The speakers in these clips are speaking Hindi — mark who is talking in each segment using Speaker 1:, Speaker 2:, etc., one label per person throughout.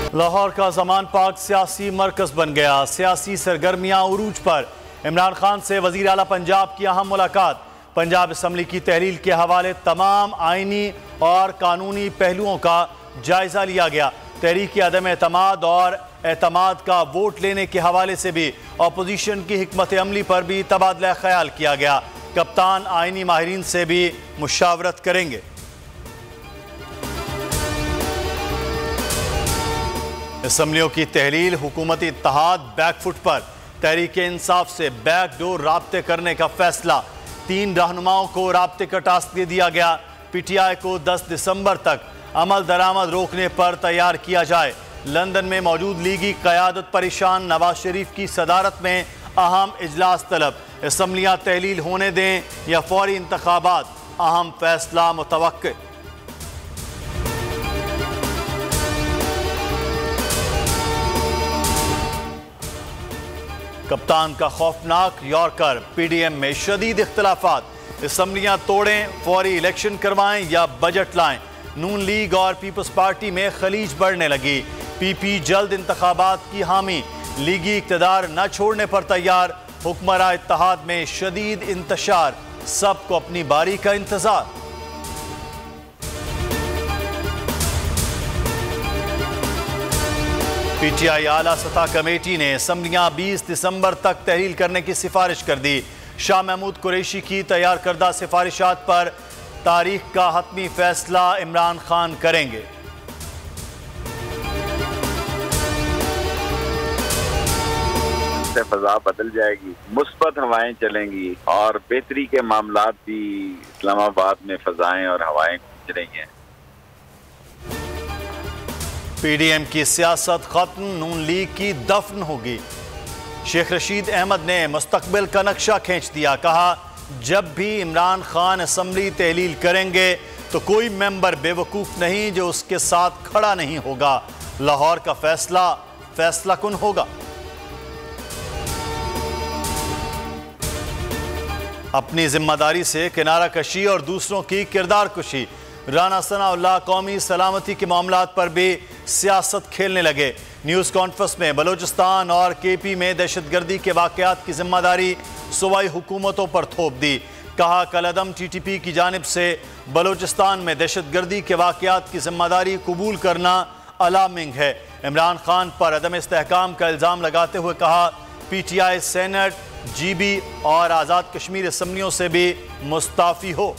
Speaker 1: लाहौर का ज़मान पाक सियासी मरकज़ बन गया। सियासी सरगर्मियां उरूज पर। इमरान खान से वज़ीर आला पंजाब की अहम मुलाकात। पंजाब असम्बली की तहलील के हवाले तमाम आइनी और कानूनी पहलुओं का जायजा लिया गया। तहरीक अदम एतमाद और एतमाद का वोट लेने के हवाले से भी अपोजिशन की हिकमत अमली पर भी तबादला ख्याल किया गया। कप्तान आइनी माहिरीन से भी मुशावरत करेंगे। असम्बलियों की तहलील, हुकूमती इत्तेहाद बैकफुट पर। तहरीक इंसाफ से बैकडोर राब्ते करने का फैसला। 3 रहनुमाओं को राब्ते का टास्क दे दिया गया। PTI को 10 दिसंबर तक अमल दरामद रोकने पर तैयार किया जाए। लंदन में मौजूद लीगी क़यादत परेशान। नवाज शरीफ की सदारत में अहम इजलास तलब। असम्बलियाँ तहलील होने दें या फौरी इंतखाबात, अहम फैसला मुतवक्के। कप्तान का खौफनाक यॉर्कर। PDM में शदीद इख्तलाफात। असम्बलियाँ तोड़ें, फौरी इलेक्शन करवाएं या बजट लाएं। नून लीग और पीपल्स पार्टी में खलीज बढ़ने लगी। PP जल्द इंतखाबात की हामी। लीगी इक़्तिदार न छोड़ने पर तैयार। हुक्मरान इत्तेहाद में शदीद इंतशार। सबको अपनी बारी का इंतजार। PTI आला सतह कमेटी ने असम्बलियाँ 20 दिसंबर तक तहलील करने की सिफारिश कर दी। शाह महमूद कुरैशी की तैयार करदा सिफारिशात पर तारीख का हतमी फैसला इमरान खान करेंगे।
Speaker 2: फ़ज़ा बदल जाएगी, मुस्बत हवाएं चलेंगी और बेहतरी के मामलात भी इस्लामाबाद में फ़ज़ाएं और हवाएं गूंज रही हैं।
Speaker 1: PDM की सियासत खत्म, नून लीग की दफन होगी। शेख रशीद अहमद ने मुस्तकबिल का नक्शा खींच दिया। कहा, जब भी इमरान खान असम्बली तहलील करेंगे तो कोई मेंबर बेवकूफ़ नहीं जो उसके साथ खड़ा नहीं होगा। लाहौर का फैसला फैसला कुन होगा। अपनी जिम्मेदारी से किनारा कशी और दूसरों की किरदार कुशी। राना सनाउल्लाह कौमी सलामती के मामलात पर भी सियासत खेलने लगे। न्यूज़ कॉन्फ्रेंस में बलोचिस्तान और KP में दहशतगर्दी के वाक़यात की जिम्मेदारी सूबाई हुकूमतों पर थोप दी। कहा, कलअदम TTP की जानिब से बलोचिस्तान में दहशतगर्दी के वाक़यात की जिम्मेदारी कबूल करना अलार्मिंग है। इमरान खान पर अदम इस्तेहकाम का इल्ज़ाम लगाते हुए कहा, PTI सेनेट, GB और आज़ाद कश्मीर असम्बलियों से भी मुस्ताफ़ी हो।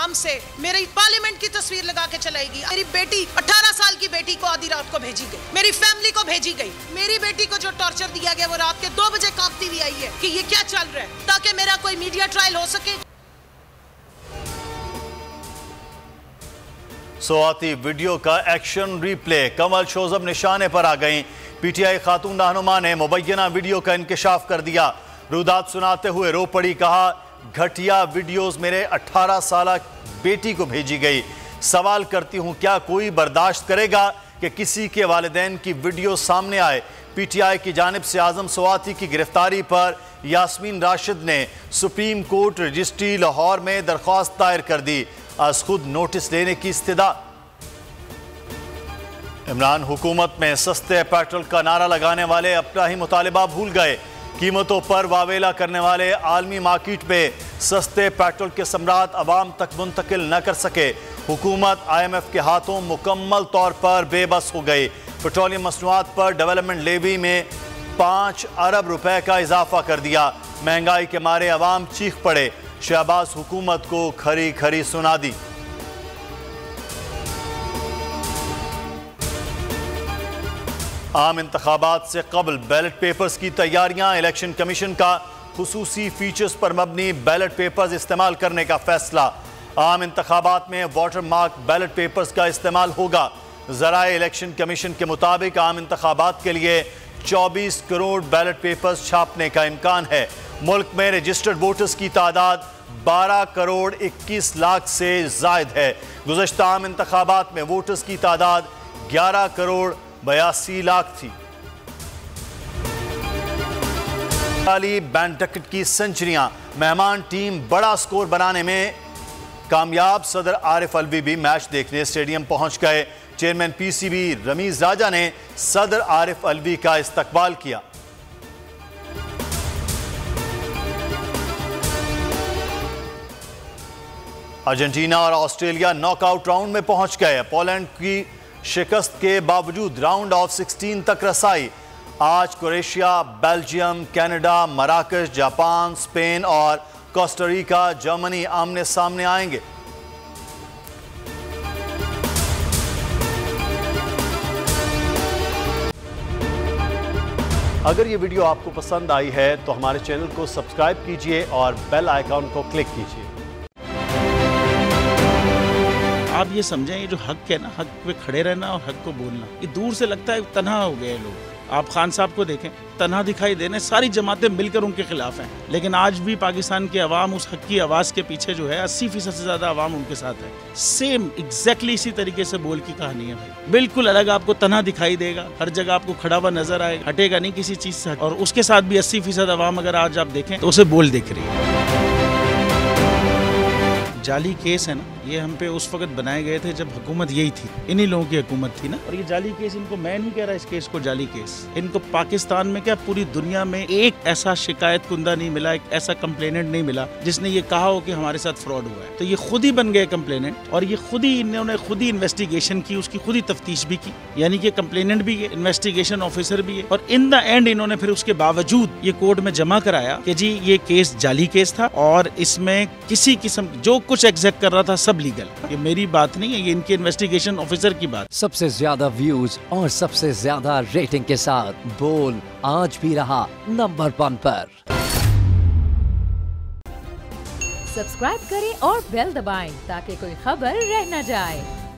Speaker 3: से मेरी पार्लियामेंट की तस्वीर लगा के चलाएगी। मेरी बेटी 18 साल की बेटी को आधी रात को भेजी गई, मेरी फैमिली को भेजी गई। मेरी बेटी को जो टॉर्चर दिया गया वो रात के 2 बजे कांपती हुई आई है कि ये क्या चल रहा है, ताकि मेरा कोई मीडिया ट्रायल हो सके।
Speaker 1: सोआती वीडियो का एक्शन रिप्ले। कमल शोजब निशाने पर आ गई। PTI खातून रहनुमा ने मुबैना वीडियो का इंकशाफ कर दिया। रुदात सुनाते हुए रो पड़ी। कहा, घटिया वीडियोस मेरे 18 साल बेटी को भेजी गई। सवाल करती हूं, क्या कोई बर्दाश्त करेगा कि किसी के वालिदैन की वीडियो सामने आए। PTI की जानिब से आजम सोआती की गिरफ्तारी पर यास्मीन राशिद ने सुप्रीम कोर्ट रजिस्ट्री लाहौर में दरख्वास्त दायर कर दी। आज खुद नोटिस लेने की इस्तदा। इमरान हुकूमत में सस्ते पेट्रोल का नारा लगाने वाले अपना ही मुतालिबा भूल गए। कीमतों पर वावेला करने वाले आलमी मार्केट में सस्ते पेट्रोल के सम्राट अवाम तक मुंतकिल न कर सके। हुकूमत IMF के हाथों मुकम्मल तौर पर बेबस हो गई। पेट्रोलियम मसनूआत पर डेवलपमेंट लेवी में 5 अरब रुपए का इजाफा कर दिया। महंगाई के मारे अवाम चीख पड़े। शहबाज हुकूमत को खरी खरी सुना दी। आम इंतखाबात से कबल बैलेट पेपर्स की तैयारियां। इलेक्शन कमीशन का खुसूसी फीचर्स पर मबनी बैलेट पेपर्स इस्तेमाल करने का फैसला। आम इंतखाबात में वाटर मार्क बैलेट पेपर्स का इस्तेमाल होगा। ज़राए इलेक्शन कमीशन के मुताबिक आम इंतखाबात के लिए 24 करोड़ बैलेट पेपर्स छापने का इम्कान है। मुल्क में रजिस्टर्ड वोटर्स की तादाद 12 करोड़ 21 लाख से जायद है। गुज़श्ता आम इंतखाबात में वोटर्स की तादाद 11 करोड़ 82 लाख थी। बैंड टिकट की सेंचुरियां। मेहमान टीम बड़ा स्कोर बनाने में कामयाब सदर आरिफ अलवी भी मैच देखने स्टेडियम पहुंच गए। चेयरमैन पीसीबी रमीज राजा ने सदर आरिफ अलवी का इस्तकबाल किया। अर्जेंटीना और ऑस्ट्रेलिया नॉकआउट राउंड में पहुंच गए। पोलैंड की शिकस्त के बावजूद राउंड ऑफ 16 तक रसाई। आज क्रोएशिया, बेल्जियम, कनाडा, मराकश, जापान, स्पेन और कोस्टारिका, जर्मनी आमने सामने आएंगे। अगर ये वीडियो आपको पसंद आई है तो हमारे चैनल को सब्सक्राइब कीजिए और बेल आइकॉन को क्लिक कीजिए।
Speaker 4: आप ये समझें, ये जो हक है ना, हक पे खड़े रहना और हक को बोलना, ये दूर से लगता है तन्हा हो गए लोग। आप खान साहब को देखें, तन्हा दिखाई देने, सारी जमातें मिलकर उनके खिलाफ हैं, लेकिन आज भी पाकिस्तान की आवाम उस हक की आवाज़ के पीछे जो है 80% से ज़्यादा आवाम उनके साथ है। सेम एग्जैक्टली इसी तरीके से बोल की कहानी है भाई, बिल्कुल अलग आपको तन्हा दिखाई देगा, हर जगह आपको खड़ा हुआ नजर आएगा, हटेगा नहीं किसी चीज़ से। और उसके साथ भी 80% आवाम अगर आज आप देखें तो उसे बोल दिख रही है। जाली केस है ना, ये हम पे उस वक्त बनाए गए थे जब हुकूमत यही थी, इन्हीं लोगों की हुकूमत थी ना। और ये जाली केस, इनको मैं नहीं कह रहा इस केस को जाली केस, इनको पाकिस्तान में क्या पूरी दुनिया में एक ऐसा शिकायत कुंदा नहीं मिला, एक ऐसा कंप्लेनेंट नहीं मिला जिसने ये कहा हो कि हमारे साथ फ्रॉड हुआ है। तो ये खुद ही बन गए कंप्लेनेंट और ये खुद ही इन्होंने खुद ही इन्वेस्टिगेशन की, उसकी खुद ही तफ्तीश भी की, यानी कि कंप्लेनेंट भी है, इन्वेस्टिगेशन ऑफिसर भी है। और इन द एंड इन्होंने फिर उसके बावजूद ये कोर्ट में जमा कराया कि जी ये केस जाली केस था और इसमें किसी किस्म जो कुछ एग्जैक्ट कर रहा था सब लीगल। ये मेरी बात नहीं है, ये इनके इन्वेस्टिगेशन ऑफिसर की बात।
Speaker 5: सबसे ज्यादा व्यूज और सबसे ज्यादा रेटिंग के साथ बोल आज भी रहा नंबर 1 पर।
Speaker 6: सब्सक्राइब करें और बेल दबाएं ताकि कोई खबर रह न जाए।